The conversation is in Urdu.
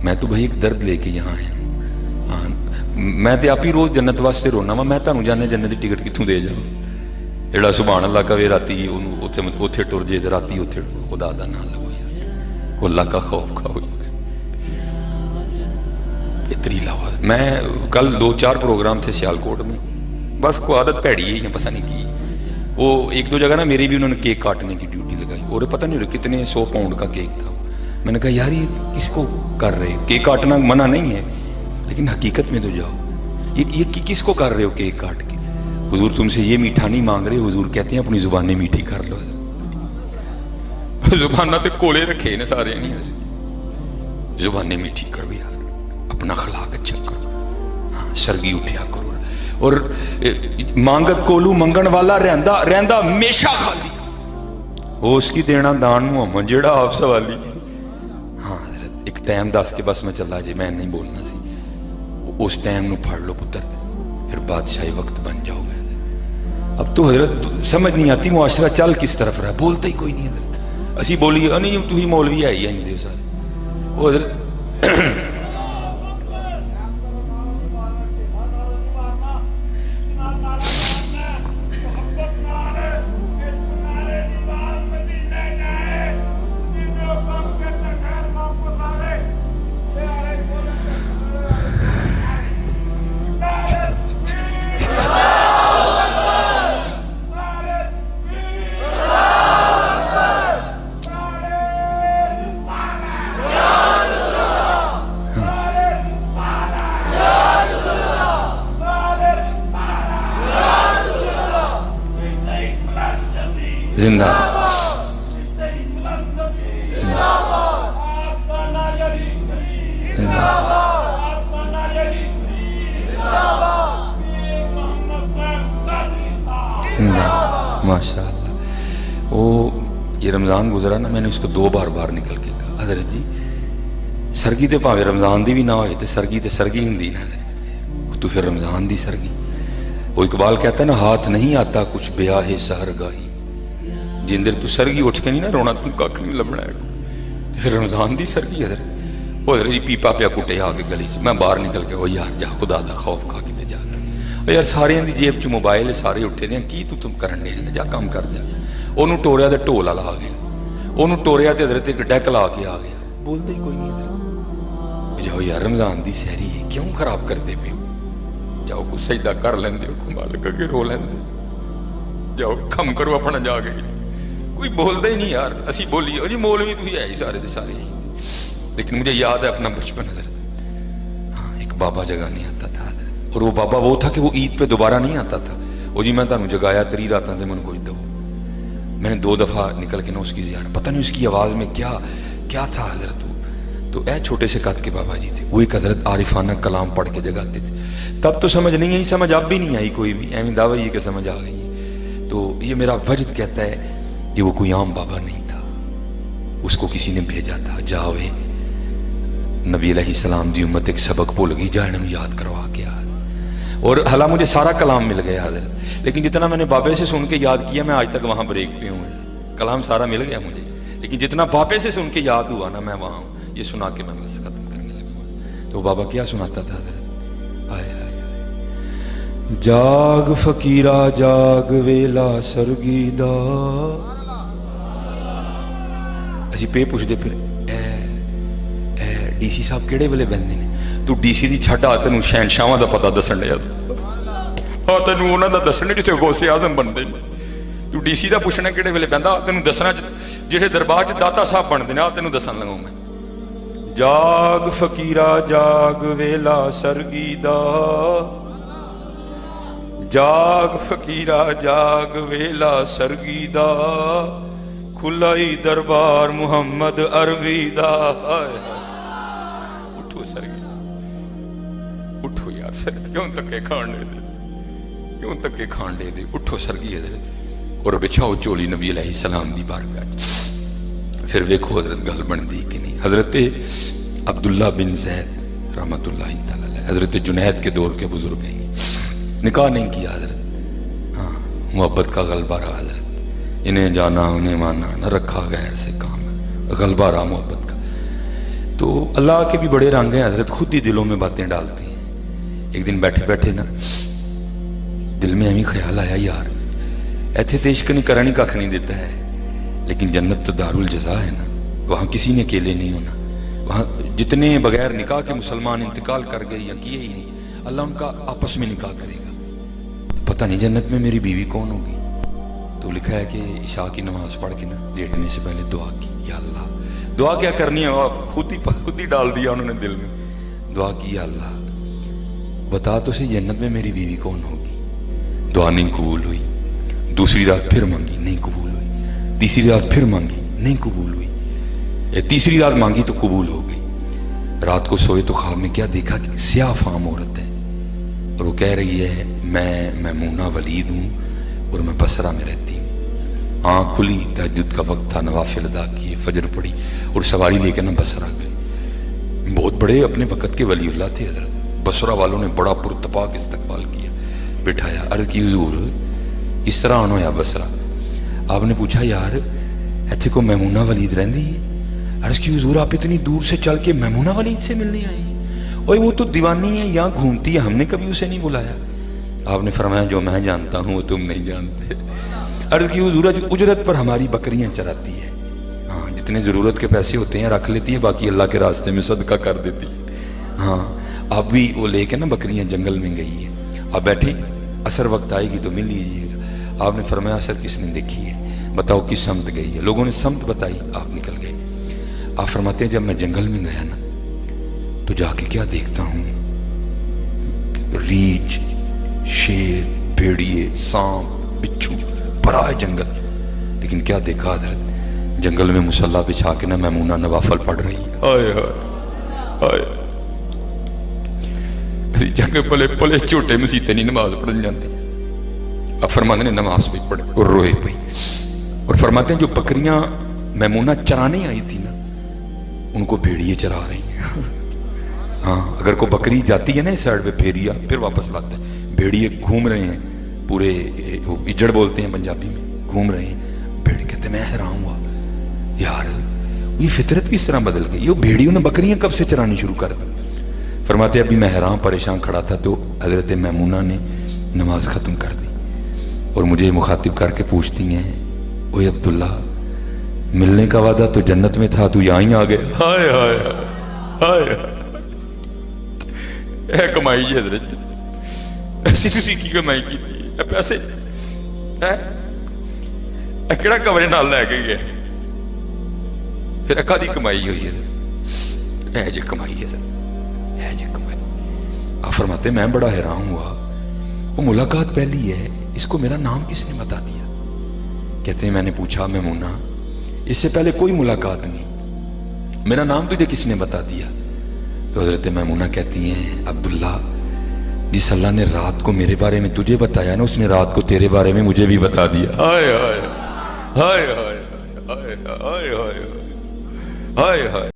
میں تو بھائی ایک درد لے کے یہاں آیا ہوں. ہاں میں تو آپ ہی روز جنت واسطے رونا وا. میں تمہیں جانے جنت کی ٹکٹ کتوں دے جاؤں. جڑا سبحان اللہ کہے راتی اتنے ٹر جے تو راتی اتنے خدا دا نام لو یار. اللہ کا خوف کھاؤ. اتنی لاوا. میں کل 2-4 پروگرام تھے سیالکوٹ میں. بس کو عادت پیڑی ہے پتہ نہیں کی. وہ 1-2 جگہ نا میری بھی انہوں نے کیک کاٹنے کی ڈیوٹی لگائی اور پتہ نہیں رہا کتنے 100 پاؤنڈ کا کیک تھا. میں نے کہا یار یہ کس کو کر رہے ہو. کیک کاٹنا منع نہیں ہے لیکن حقیقت میں تو جاؤ. یہ کس کو کر رہے ہو کیک کاٹ کے. حضور تم سے یہ میٹھا نہیں مانگ رہے. حضور کہتے ہیں اپنی زبانیں میٹھی کر لو. زبانہ تے کولے رکھے نے سارے نہیں. زبانیں میٹھی کرو یار. اپنا اخلاق اچھا کرو. ہاں سرگی اٹھیا کرو. اور مانگت کولو منگن والا رہندا ہمیشہ خالی. وہ اس کی دینا دان محمد جیڑا آپ سوالی. ہاں ایک ٹائم دس کے بس میں چلا جائے میں نہیں بولنا سی. اس ٹائم نو پڑھ لو پتر پھر بادشاہی وقت بن جاؤ گے. اب تو حضرت سمجھ نہیں آتی معاشرہ چل کس طرف رہا. بولتا ہی کوئی نہیں حضرت. اسی بولیے نہیں تو ہی مولوی آئی ہے نہیں دیو صاحب. وہ حضرت زندہ ماشاء اللہ. وہ یہ رمضان گزرا نا میں نے اس کو 2 بار نکل کے کہا حضرت جی سرگی تے پاوے رمضان دی بھی نہ ہوئے تے سرگی ہندی نہ تو پھر رمضان دی سرگی. وہ اقبال کہتا ہے نا ہاتھ نہیں آتا کچھ بیاہ سحر گاہی. جن دیر تو سرگی اٹھ کے نہیں نا رونا تو کھ نہیں لبنا ہے. پھر رمضان دی سرگی حضرت. وہ حضرت جی پیپا پیا کٹے آ کے گلی چ. میں باہر نکل کے وہ یار جا خدا دا خوف کھا کے جا کے یار سارے دی جیب چ موبائل سارے اٹھے دے کی تم کرن دے جا کام کر جا. انہوں ٹوریا تے ڈھول والا آ گیا. انہوں ٹوریا تے حضرت ایک ڈیک لا کے آ گیا. بولتے ہی کوئی نہیں حضرت. جاؤ یار رمضان دی سحری ہے کیوں خراب کرتے پے ہو. جاؤ کوئی سجدہ کر لیندے ہو کو مالک اگے رو لیندے. جاؤ کم کرو اپنا جا کے. کوئی بولتا ہی نہیں یار. اسی بولیے جی مولوی تھی ہے سارے دے سارے. لیکن مجھے یاد ہے اپنا بچپن حضرت. ہاں ایک بابا جگانے آتا تھا حضرت. اور وہ بابا وہ تھا کہ وہ عید پہ دوبارہ نہیں آتا تھا. وہ جی میں تمہیں جگایا 3 راتاں دے من کچھ دو. میں نے 2 دفعہ نکل کے نہ اس کی زیارت. پتہ نہیں اس کی آواز میں کیا تھا حضرت. وہ تو اے چھوٹے سے قد کے بابا جی تھے. وہ ایک حضرت عارفانہ کلام پڑھ کے جگاتے تھے. تب تو سمجھ نہیں آئی. سمجھ اب بھی نہیں آئی کوئی بھی. ایویں دعوی یہ کہ سمجھ آ گئی ہے. تو یہ میرا وجد کہتا ہے کہ وہ کوئی عام بابا نہیں تھا. اس کو کسی نے بھیجا تھا جاوے نبی علیہ السلام دی امت ایک سبق بھول گئی جا انہوں یاد کروا کے آ. اور حالانکہ مجھے سارا کلام مل گیا حضرت. لیکن جتنا میں نے بابے سے سن کے یاد کیا میں آج تک وہاں بریک پہ ہوں. کلام سارا مل گیا مجھے لیکن جتنا بابے سے سن کے یاد ہوا نا میں وہاں ہوں. یہ سنا کے میں بس ختم کرنے لگا. تو بابا کیا سناتا تھا حضرت. آئے جاگ فقیرہ جاگ ویلا سرگی دا. اسی پہ پوچھتے پھر اے ڈی سی صاحب کیڑے ویلے بہندے نے. تو ڈی سی دی چھڈ آ تینوں شہنشاواں دا پتہ دسن لیا. آ تینوں انہاں دا دسنے جتھے غوث اعظم بندے نے. تو ڈی سی دا پوچھنا کیڑے ویلے بہندا. آ تینوں دسنا جہے دربار چ داتا صاحب بندے نے. آ تینوں دسن لگا میں. جاگ فقیرہ جاگ ویلا سرگی دا. جاگ فقیرہ جاگ ویلا سرگی دا. کھلائی دربار محمد عربی دا. اٹھو سرگی اٹھو یار سرگی. کیوں تکے کھانڈے دے کیوں تکے کھانڈے دے. اٹھو سرگی حضرت. اور بچھاؤ چولی نبی علیہ السلام دی بارگاہ. پھر ویکھو حضرت گل بندی کہ نہیں. حضرت عبداللہ بن زید رحمت اللہ تعالی حضرت جنید کے دور کے بزرگ ہیں. نکاح نہیں کیا حضرت. ہاں محبت کا غلبہ رہا حضرت. انہیں جانا انہیں مانا نہ رکھا غیر سے کام. غلبہ رہا محبت کا. تو اللہ کے بھی بڑے رنگ ہیں حضرت، خود ہی دلوں میں باتیں ڈالتے ہیں. ایک دن بیٹھے بیٹھے نا دل میں ایویں خیال آیا، یار ایتھے تے عشق نہیں کرانی کھ نہیں دیتا ہے، لیکن جنت تو دار الجزا ہے نا، وہاں کسی نے اکیلے نہیں ہونا. وہاں جتنے بغیر نکاح کے مسلمان انتقال کر گئے یا کیے ہی نہیں، اللہ ان کا آپس میں نکاح کرے گا. پتہ نہیں جنت میں میری بیوی کون ہوگی. تو لکھا ہے کہ عشاء کی نماز پڑھ کے نا لیٹنے سے پہلے دعا کی، یا اللہ. دعا کیا کرنی ہے، خود ہی ڈال دیا انہوں نے دل میں. دعا کی، یا اللہ بتا تو صحیح جنت میں میری بیوی کون ہوگی. دعا نہیں قبول ہوئی. دوسری رات پھر مانگی، نہیں قبول ہوئی. تیسری رات پھر مانگی، نہیں قبول ہوئی. تیسری رات مانگی تو قبول ہو گئی. رات کو سوئے تو خواب میں کیا دیکھا کہ سیاہ فام عورت ہے، اور وہ کہہ رہی ہے میں میمونہ ولید ہوں اور میں بصرہ میں رہتی ہوں. آنکھ کھلی، تہجد کا وقت تھا، نوافل ادا کیے، فجر پڑھی اور سواری لے کے نا بصرہ گئی. بہت بڑے اپنے وقت کے ولی اللہ تھے حضرت. بصرہ والوں نے بڑا پرتپاک استقبال کیا، بٹھایا، عرض کی حضور کس طرح آنا ہوا بصرہ. آپ نے پوچھا یار ایتھے کو میمونہ ولید رہندی ہے. عرض کی حضور آپ اتنی دور سے چل کے میمونہ ولید سے ملنے آئے ہیں؟ اوے وہ تو دیوانی ہے، یہاں گھومتی ہے، ہم نے کبھی اسے نہیں بلایا. آپ نے فرمایا جو میں جانتا ہوں وہ تم نہیں جانتے. عرض کی حضور اجرت پر ہماری بکریاں چراتی ہے. ہاں جتنے ضرورت کے پیسے ہوتے ہیں رکھ لیتی ہے، باقی اللہ کے راستے میں صدقہ کر دیتی ہے. ہاں اب بھی وہ لے کے نا بکریاں جنگل میں گئی ہے. اب بیٹھے عصر وقت آئے گی تو مل لیجیے گا. آپ نے فرمایا عصر کس نے دیکھی ہے، بتاؤ کس سمت گئی ہے. لوگوں نے سمت بتائی، آپ نکل گئے. آپ فرماتے ہیں جب میں جنگل میں گیا نا تو جا کے کیا دیکھتا ہوں، ریچھ، شیر، بھیڑیے، سانپ، بچھو، بڑا ہے جنگل. لیکن کیا دیکھا حضرت، جنگل میں مصلی بچھا کے نا میمونہ نوافل پڑھ رہی ہے. ہائے ہائے ہائے، جنگ پلے پلے چھوٹے مسیتے نہیں نماز پڑھنے جانتے. اب فرماتے ہیں نماز بھی پڑھے اور روئے پئی. اور فرماتے ہیں جو بکریاں میمونہ چرانے آئی تھی نا ان کو بھیڑیے چرا رہی ہیں. ہاں اگر کوئی بکری جاتی ہے نا اس سائڈ پہ پھیریا پھر واپس لاتا ہے، بھیڑیے گھوم رہے ہیں پورے، اجڑ بولتے ہیں پنجابی میں، گھوم رہے ہیں. بھیڑ کہتے میں حیران ہوا یار یہ فطرت کس طرح بدل گئی، یہ بھیڑیوں نے بکریاں کب سے چرانی شروع کر دی. فرماتے ابھی میں حیران پریشان کھڑا تھا تو حضرت میمونہ نے نماز ختم کر دی اور مجھے مخاطب کر کے پوچھتی ہیں اوے عبداللہ ملنے کا وعدہ تو جنت میں تھا، تو یہاں ہی آ گئے. ہائے ہائے ہائے، اے کمائی جی حضرت، ایسی تسی کی کمائی کی تھی، اے پیسے اے کیڑا کمرے نال لے کے گئے، پھر اکا دی کمائی ہوئی ہے. اے جی کمائی ہے سر، اے جی کمائی. آپ فرماتے میں بڑا حیران ہوا، وہ ملاقات پہلی ہے، اس کو میرا نام کس نے بتا دیا. کہتے ہیں میں نے پوچھا میمونہ اس سے پہلے کوئی ملاقات نہیں، میرا نام تجھے کس نے بتا دیا. تو حضرت میمونہ کہتی ہیں عبداللہ جس اللہ نے رات کو میرے بارے میں تجھے بتایا نا اس نے رات کو تیرے بارے میں مجھے بھی بتا دیا. ہائے ہائے ہائے ہائے ہائے ہائے ہائے ہائے ہائے ہائے.